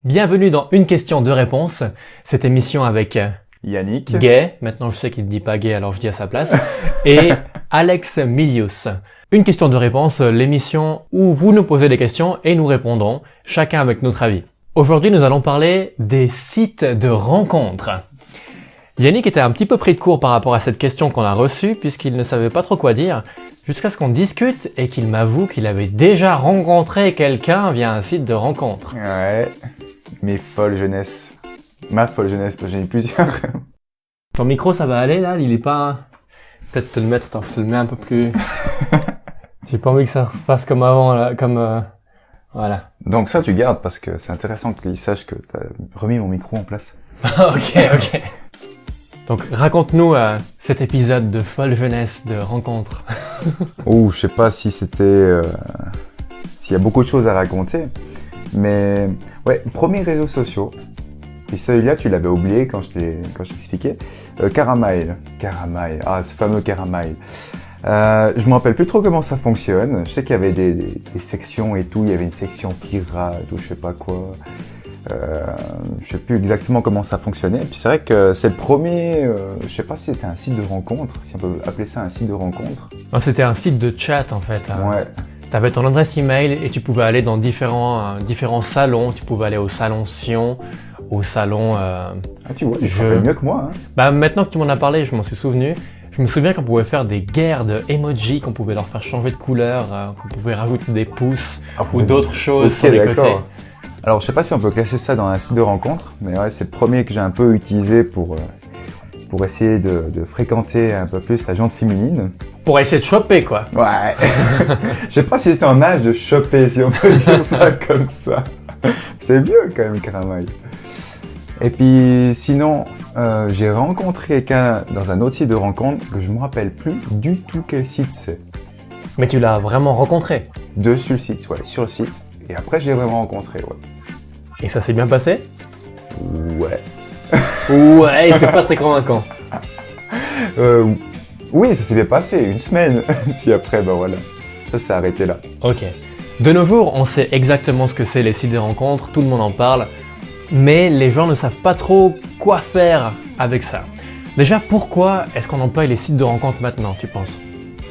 Bienvenue dans Une question, deux réponses. Cette émission avec Yannick. Gay, maintenant je sais qu'il ne dit pas gay alors je dis à sa place, et Alex Milius. Une question, deux réponses, l'émission où vous nous posez des questions et nous répondons, chacun avec notre avis. Aujourd'hui nous allons parler des sites de rencontres. Yannick était un petit peu pris de court par rapport à cette question qu'on a reçue puisqu'il ne savait pas trop quoi dire, jusqu'à ce qu'on discute et qu'il m'avoue qu'il avait déjà rencontré quelqu'un via un site de rencontre. Ouais, mes folles jeunesse. Ma folle jeunesse, j'en ai plusieurs. Ton micro ça va aller là, il est pas... Peut-être te le mettre, attends, je te le mets un peu plus... J'ai pas envie que ça se passe comme avant là, comme... Voilà. Donc ça tu gardes parce que c'est intéressant qu'ils sachent que t'as remis mon micro en place. Ok. Donc raconte-nous cet épisode de folle jeunesse de rencontre. Ouh, je sais pas si c'était... s'il y a beaucoup de choses à raconter. Mais ouais, premiers réseaux sociaux. Et celui-là, tu l'avais oublié quand je t'expliquais. Caramel. Ce fameux Caramel. Je me rappelle plus trop comment ça fonctionne. Je sais qu'il y avait des sections et tout. Il y avait une section pirate ou je sais pas quoi. Je sais plus exactement comment ça fonctionnait. Et puis c'est vrai que c'est le premier, je sais pas si c'était un site de rencontre, si on peut appeler ça un site de rencontre. Non, c'était un site de chat en fait. Ouais. T'avais ton adresse email et tu pouvais aller dans différents salons. Tu pouvais aller au salon Sion, au salon... Ah tu vois, je rappelle mieux que moi. Hein. Bah maintenant que tu m'en as parlé, je m'en suis souvenu. Je me souviens qu'on pouvait faire des guerres de emojis, qu'on pouvait leur faire changer de couleur, qu'on pouvait rajouter des pouces ou d'autres choses sur les côtés. Alors je sais pas si on peut classer ça dans un site de rencontre, mais ouais, c'est le premier que j'ai un peu utilisé pour essayer de fréquenter un peu plus la gente féminine. Pour essayer de choper quoi. Ouais. Je sais pas si j'étais en âge de choper, si on peut dire ça comme ça. C'est vieux quand même, Caramel. Et puis sinon, j'ai rencontré quelqu'un dans un autre site de rencontre que je me rappelle plus du tout quel site c'est. Mais tu l'as vraiment rencontré? Sur le site, ouais, sur le site. Et après, j'ai vraiment rencontré, ouais. Et ça s'est bien passé? Ouais. Ouais, c'est pas très convaincant. Oui, ça s'est bien passé, une semaine. Puis après, ben voilà, ça s'est arrêté là. Ok. De nos jours, on sait exactement ce que c'est les sites de rencontres, tout le monde en parle, mais les gens ne savent pas trop quoi faire avec ça. Déjà, pourquoi est-ce qu'on emploie les sites de rencontres maintenant, tu penses?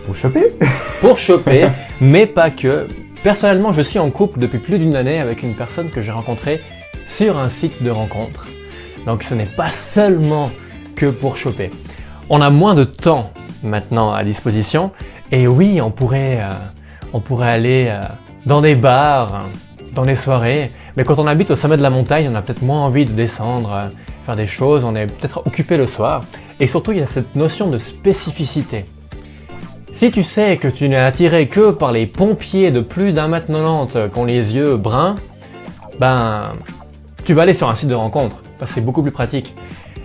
Pour choper? Pour choper, mais pas que. Personnellement, je suis en couple depuis plus d'une année avec une personne que j'ai rencontrée sur un site de rencontre. Donc ce n'est pas seulement que pour choper. On a moins de temps maintenant à disposition et oui, on pourrait aller dans des bars, dans des soirées, mais quand on habite au sommet de la montagne, on a peut-être moins envie de descendre, faire des choses, on est peut-être occupé le soir et surtout il y a cette notion de spécificité. Si tu sais que tu n'es attiré que par les pompiers de plus d'1m90 qui ont les yeux bruns, ben, tu vas aller sur un site de rencontre, parce que c'est beaucoup plus pratique.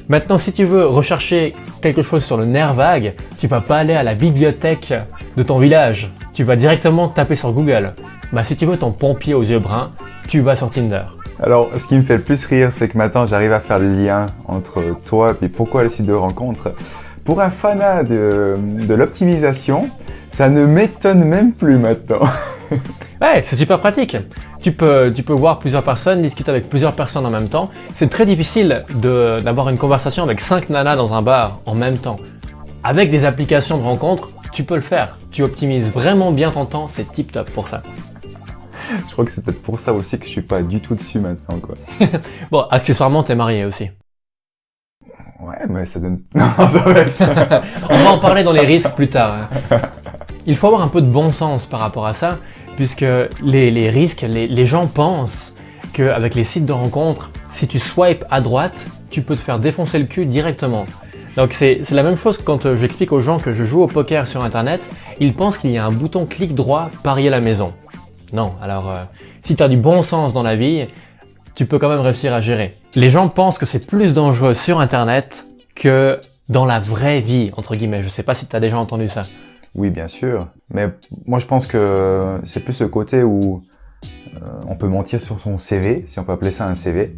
Maintenant, si tu veux rechercher quelque chose sur le nerf vague, tu vas pas aller à la bibliothèque de ton village, tu vas directement taper sur Google. Ben, si tu veux ton pompier aux yeux bruns, tu vas sur Tinder. Alors, ce qui me fait le plus rire, c'est que maintenant, j'arrive à faire le lien entre toi et pourquoi le site de rencontre. Pour un fanat de l'optimisation, ça ne m'étonne même plus maintenant. Ouais, c'est super pratique. Tu peux voir plusieurs personnes, discuter avec plusieurs personnes en même temps. C'est très difficile d'avoir une conversation avec 5 nanas dans un bar en même temps. Avec des applications de rencontre, tu peux le faire. Tu optimises vraiment bien ton temps, c'est tip top pour ça. Je crois que c'est peut-être pour ça aussi que je suis pas du tout dessus maintenant, quoi. Bon, accessoirement, t'es marié aussi. Ouais, mais ça donne... Non, j'arrête. On va en parler dans les risques plus tard. Il faut avoir un peu de bon sens par rapport à ça, puisque les risques, les gens pensent qu'avec les sites de rencontres, si tu swipes à droite, tu peux te faire défoncer le cul directement. Donc c'est la même chose que quand j'explique aux gens que je joue au poker sur internet, ils pensent qu'il y a un bouton clic droit parier la maison. Non, alors si tu as du bon sens dans la vie, tu peux quand même réussir à gérer. Les gens pensent que c'est plus dangereux sur internet que dans la vraie vie, entre guillemets. Je sais pas si tu as déjà entendu ça. Oui, bien sûr. Mais moi, je pense que c'est plus le côté où on peut mentir sur son CV, si on peut appeler ça un CV,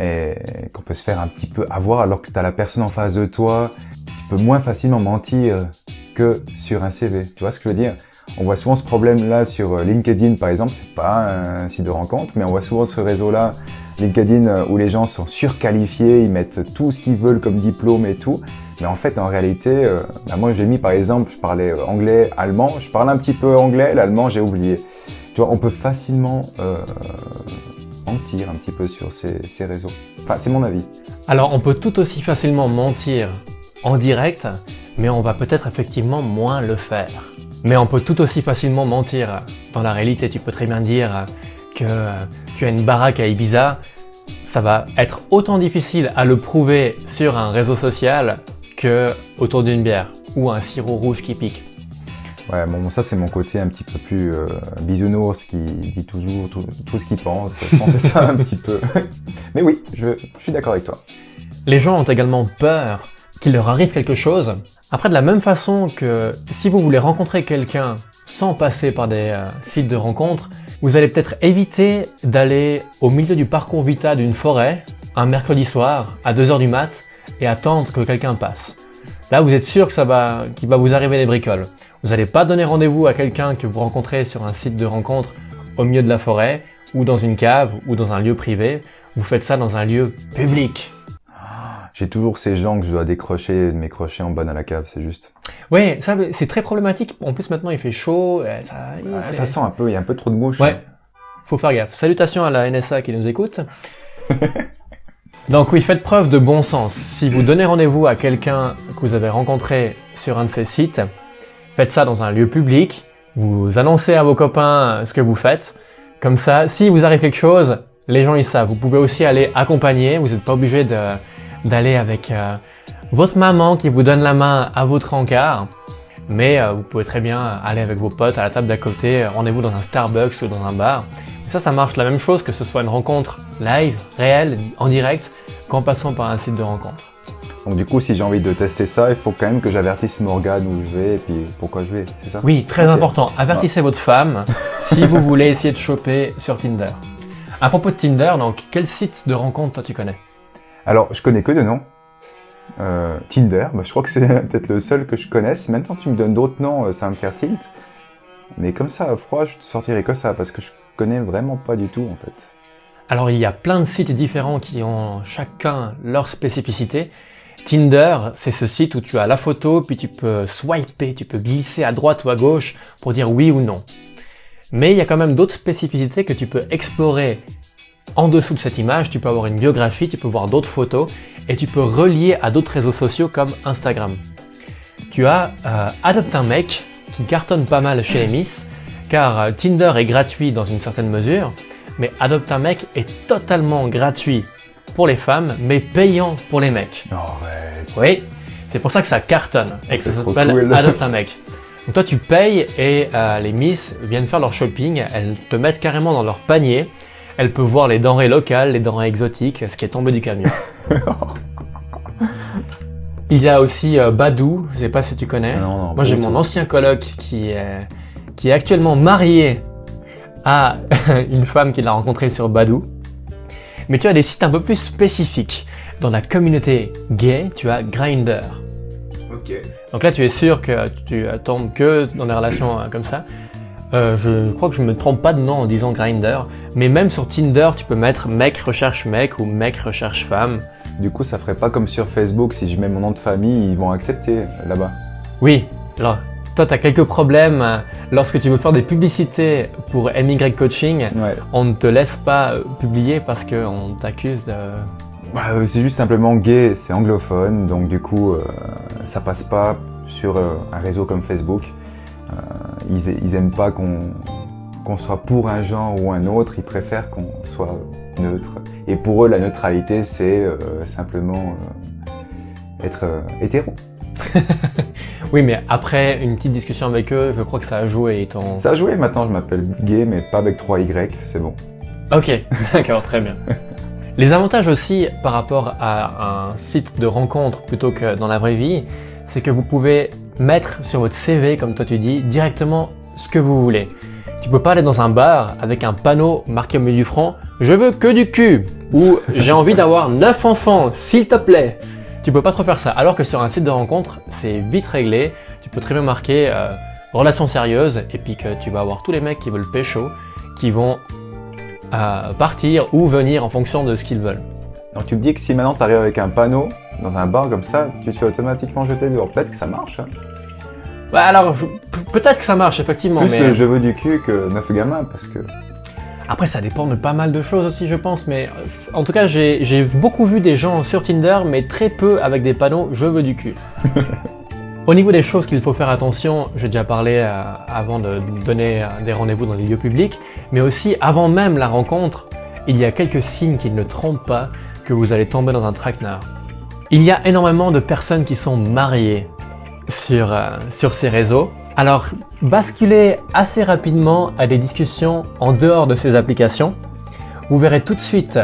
et qu'on peut se faire un petit peu avoir alors que tu as la personne en face de toi. Tu peux moins facilement mentir que sur un CV. Tu vois ce que je veux dire? On voit souvent ce problème-là sur LinkedIn, par exemple. C'est pas un site de rencontre, mais on voit souvent ce réseau-là LinkedIn où les gens sont surqualifiés, ils mettent tout ce qu'ils veulent comme diplôme et tout. Mais en fait, en réalité, moi j'ai mis par exemple, je parlais anglais, allemand, je parle un petit peu anglais, l'allemand j'ai oublié. Tu vois, on peut facilement mentir un petit peu sur ces réseaux. Enfin, c'est mon avis. Alors, on peut tout aussi facilement mentir en direct, mais on va peut-être effectivement moins le faire. Mais on peut tout aussi facilement mentir dans la réalité. Tu peux très bien dire que tu as une baraque à Ibiza. Ça va être autant difficile à le prouver sur un réseau social que autour d'une bière ou un sirop rouge qui pique. Ouais, bon, ça c'est mon côté un petit peu plus bisounours qui dit toujours tout ce qu'il pense. Je pensais ça un petit peu. Mais oui, je suis d'accord avec toi. Les gens ont également peur qu'il leur arrive quelque chose. Après, de la même façon que si vous voulez rencontrer quelqu'un sans passer par des sites de rencontres, vous allez peut-être éviter d'aller au milieu du parcours Vita d'une forêt un mercredi soir à 2h du mat et attendre que quelqu'un passe. Là, vous êtes sûr qu'il va vous arriver des bricoles. Vous n'allez pas donner rendez-vous à quelqu'un que vous rencontrez sur un site de rencontre au milieu de la forêt ou dans une cave ou dans un lieu privé. Vous faites ça dans un lieu public. J'ai toujours ces gens que je dois décrocher, mes crochets en bas dans la cave, c'est juste. Ouais, ça c'est très problématique. En plus maintenant il fait chaud. Ça sent un peu, il y a un peu trop de mouches. Ouais, faut faire gaffe. Salutations à la NSA qui nous écoute. Donc oui, faites preuve de bon sens. Si vous donnez rendez-vous à quelqu'un que vous avez rencontré sur un de ces sites, faites ça dans un lieu public. Vous annoncez à vos copains ce que vous faites. Comme ça, si vous arrive quelque chose, les gens ils savent. Vous pouvez aussi aller accompagner. Vous n'êtes pas obligé d'aller avec votre maman qui vous donne la main à votre encart. Mais vous pouvez très bien aller avec vos potes à la table d'à côté, rendez-vous dans un Starbucks ou dans un bar. Et ça marche la même chose que ce soit une rencontre live, réelle, en direct, qu'en passant par un site de rencontre. Donc du coup, si j'ai envie de tester ça, il faut quand même que j'avertisse Morgane où je vais et puis pourquoi je vais, c'est ça? Oui, très important. Avertissez votre femme si vous voulez essayer de choper sur Tinder. À propos de Tinder, donc, quel site de rencontre toi tu connais? Alors, je connais que deux noms. Tinder, je crois que c'est peut-être le seul que je connaisse. Maintenant tu me donnes d'autres noms, ça va me faire tilt. Mais comme ça, à froid, je te sortirai que ça, parce que je connais vraiment pas du tout, en fait. Alors, il y a plein de sites différents qui ont chacun leur spécificité. Tinder, c'est ce site où tu as la photo, puis tu peux swiper, tu peux glisser à droite ou à gauche pour dire oui ou non. Mais il y a quand même d'autres spécificités que tu peux explorer en dessous de cette image. Tu peux avoir une biographie, tu peux voir d'autres photos et tu peux relier à d'autres réseaux sociaux comme Instagram. Tu as Adopte un mec qui cartonne pas mal chez les Miss, car Tinder est gratuit dans une certaine mesure, mais Adopte un mec est totalement gratuit pour les femmes, mais payant pour les mecs. Oh, ouais. Oui, c'est pour ça que ça cartonne et que ça s'appelle cool. Adopte un mec. Donc toi tu payes et les Miss viennent faire leur shopping, elles te mettent carrément dans leur panier, elles peuvent voir les denrées locales, les denrées exotiques, ce qui est tombé du camion. Il y a aussi Badoo, je sais pas si tu connais. Non, moi j'ai mon ancien coloc qui est actuellement marié à une femme qu'il a rencontrée sur Badoo. Mais tu as des sites un peu plus spécifiques. Dans la communauté gay, tu as Grindr. Ok. Donc là tu es sûr que tu tombes que dans des relations comme ça. Je crois que je me trompe pas de nom en disant Grindr. Mais même sur Tinder, tu peux mettre mec recherche mec ou mec recherche femme. Du coup, ça ferait pas comme sur Facebook, si je mets mon nom de famille, ils vont accepter là-bas. Oui, alors toi tu as quelques problèmes lorsque tu veux faire des publicités pour MY Coaching, Ouais. on ne te laisse pas publier parce qu'on t'accuse de... C'est juste simplement gay, c'est anglophone, donc du coup, ça passe pas sur un réseau comme Facebook. Ils aiment pas qu'on soit pour un genre ou un autre, ils préfèrent qu'on soit neutre. Et pour eux, la neutralité, c'est simplement être hétéro. Oui, mais après une petite discussion avec eux, je crois que ça a joué. Ça a joué, maintenant je m'appelle gay, mais pas avec 3Y, c'est bon. Ok, d'accord, très bien. Les avantages aussi par rapport à un site de rencontre plutôt que dans la vraie vie, c'est que vous pouvez mettre sur votre CV, comme toi tu dis, directement ce que vous voulez. Tu peux pas aller dans un bar avec un panneau marqué au milieu du front « Je veux que du cul » ou « J'ai envie d'avoir 9 enfants, s'il te plaît ». Tu peux pas trop faire ça. Alors que sur un site de rencontre, c'est vite réglé. Tu peux très bien marquer relation sérieuse et puis que tu vas avoir tous les mecs qui veulent pécho, qui vont partir ou venir en fonction de ce qu'ils veulent. Donc tu me dis que si maintenant tu arrives avec un panneau dans un bar comme ça, tu te fais automatiquement jeter dehors. Peut-être que ça marche. Hein. Bah alors, peut-être que ça marche, effectivement. Plus mais je veux du cul que 9 gamins, parce que... Après, ça dépend de pas mal de choses aussi, je pense. Mais en tout cas, j'ai beaucoup vu des gens sur Tinder, mais très peu avec des panneaux « je veux du cul ». Au niveau des choses qu'il faut faire attention, j'ai déjà parlé avant de donner des rendez-vous dans les lieux publics, mais aussi avant même la rencontre, il y a quelques signes qui ne trompent pas que vous allez tomber dans un traquenard. Il y a énormément de personnes qui sont mariées sur ces réseaux. Alors, basculez assez rapidement à des discussions en dehors de ces applications. Vous verrez tout de suite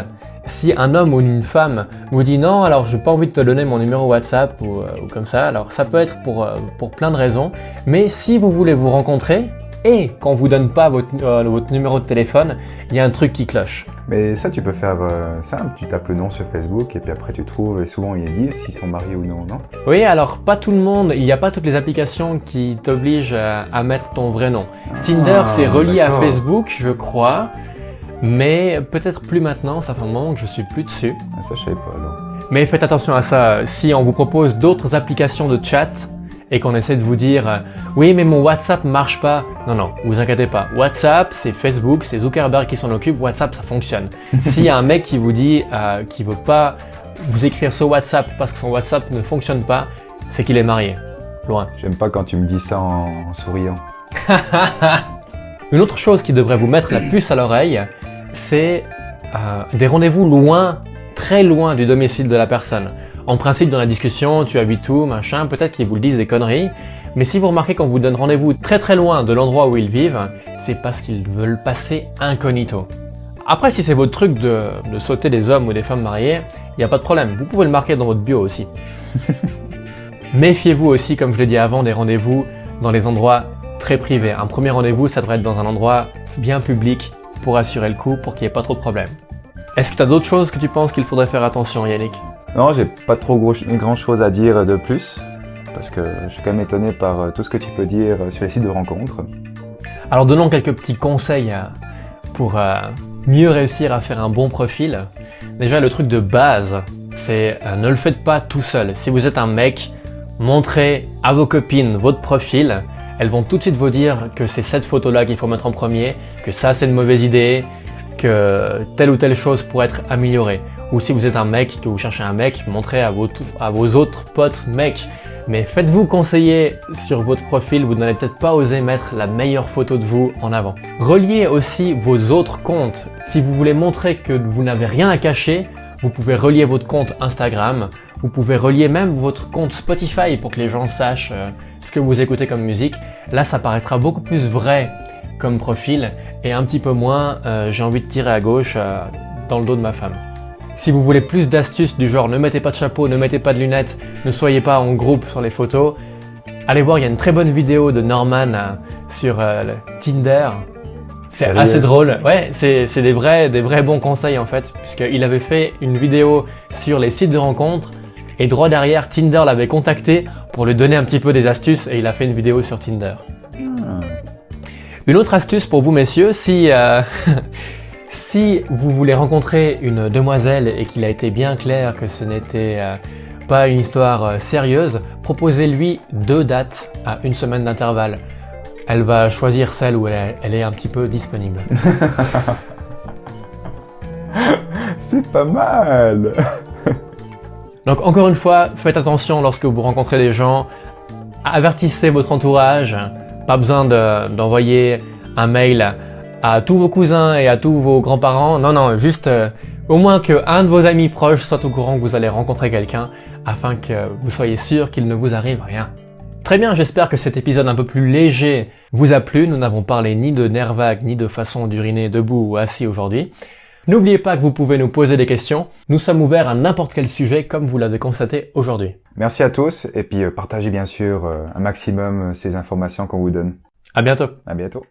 si un homme ou une femme vous dit non, alors j'ai pas envie de te donner mon numéro WhatsApp ou comme ça. Alors ça peut être pour plein de raisons, mais si vous voulez vous rencontrer et qu'on vous donne pas votre numéro de téléphone, il y a un truc qui cloche. Mais ça, tu peux faire simple, tu tapes le nom sur Facebook et puis après tu trouves, et souvent ils disent s'ils sont mariés ou non, non? Oui, alors pas tout le monde, il n'y a pas toutes les applications qui t'obligent à mettre ton vrai nom. Tinder, c'est relié à Facebook, je crois, mais peut-être plus maintenant, ça fait un moment que je suis plus dessus. Ah, ça, je savais pas alors. Mais faites attention à ça, si on vous propose d'autres applications de chat et qu'on essaie de vous dire « Oui, mais mon WhatsApp marche pas », non, vous inquiétez pas. WhatsApp, c'est Facebook, c'est Zuckerberg qui s'en occupe, WhatsApp, ça fonctionne. S'il y a un mec qui vous dit qu'il veut pas vous écrire sur WhatsApp parce que son WhatsApp ne fonctionne pas, c'est qu'il est marié. Loin. J'aime pas quand tu me dis ça en souriant. Une autre chose qui devrait vous mettre la puce à l'oreille, c'est des rendez-vous loin, très loin du domicile de la personne. En principe, dans la discussion, tu habites où, machin, peut-être qu'ils vous le disent des conneries, mais si vous remarquez qu'on vous donne rendez-vous très très loin de l'endroit où ils vivent, c'est parce qu'ils veulent passer incognito. Après, si c'est votre truc de sauter des hommes ou des femmes mariées, il n'y a pas de problème, vous pouvez le marquer dans votre bio aussi. Méfiez-vous aussi, comme je l'ai dit avant, des rendez-vous dans les endroits très privés. Un premier rendez-vous, ça devrait être dans un endroit bien public pour assurer le coup, pour qu'il n'y ait pas trop de problèmes. Est-ce que tu as d'autres choses que tu penses qu'il faudrait faire attention, Yannick? Non, j'ai pas trop grand chose à dire de plus, parce que je suis quand même étonné par tout ce que tu peux dire sur les sites de rencontres. Alors donnons quelques petits conseils pour mieux réussir à faire un bon profil. Déjà, le truc de base, c'est ne le faites pas tout seul. Si vous êtes un mec, montrez à vos copines votre profil. Elles vont tout de suite vous dire que c'est cette photo-là qu'il faut mettre en premier, que ça c'est une mauvaise idée, que telle ou telle chose pourrait être améliorée. Ou si vous êtes un mec, que vous cherchez un mec, montrez à vos autres potes mecs. Mais faites-vous conseiller sur votre profil, vous n'allez peut-être pas oser mettre la meilleure photo de vous en avant. Reliez aussi vos autres comptes. Si vous voulez montrer que vous n'avez rien à cacher, vous pouvez relier votre compte Instagram, vous pouvez relier même votre compte Spotify pour que les gens sachent ce que vous écoutez comme musique. Là, ça paraîtra beaucoup plus vrai comme profil et un petit peu moins j'ai envie de tirer à gauche dans le dos de ma femme. Si vous voulez plus d'astuces du genre ne mettez pas de chapeau, ne mettez pas de lunettes, ne soyez pas en groupe sur les photos, allez voir, il y a une très bonne vidéo de Norman sur Tinder. C'est assez drôle. Ouais, c'est des vrais bons conseils en fait, puisqu'il avait fait une vidéo sur les sites de rencontres et droit derrière, Tinder l'avait contacté pour lui donner un petit peu des astuces et il a fait une vidéo sur Tinder. Une autre astuce pour vous messieurs, si vous voulez rencontrer une demoiselle et qu'il a été bien clair que ce n'était pas une histoire sérieuse, proposez-lui 2 dates à 1 semaine d'intervalle. Elle va choisir celle où elle est un petit peu disponible. C'est pas mal. Donc encore une fois, faites attention lorsque vous rencontrez des gens, avertissez votre entourage, pas besoin d'envoyer un mail à tous vos cousins et à tous vos grands-parents, non, juste au moins qu'un de vos amis proches soit au courant que vous allez rencontrer quelqu'un afin que vous soyez sûr qu'il ne vous arrive rien. Très bien, j'espère que cet épisode un peu plus léger vous a plu. Nous n'avons parlé ni de nerfs vagues, ni de façon d'uriner debout ou assis aujourd'hui. N'oubliez pas que vous pouvez nous poser des questions. Nous sommes ouverts à n'importe quel sujet comme vous l'avez constaté aujourd'hui. Merci à tous et puis partagez bien sûr un maximum ces informations qu'on vous donne. À bientôt. À bientôt.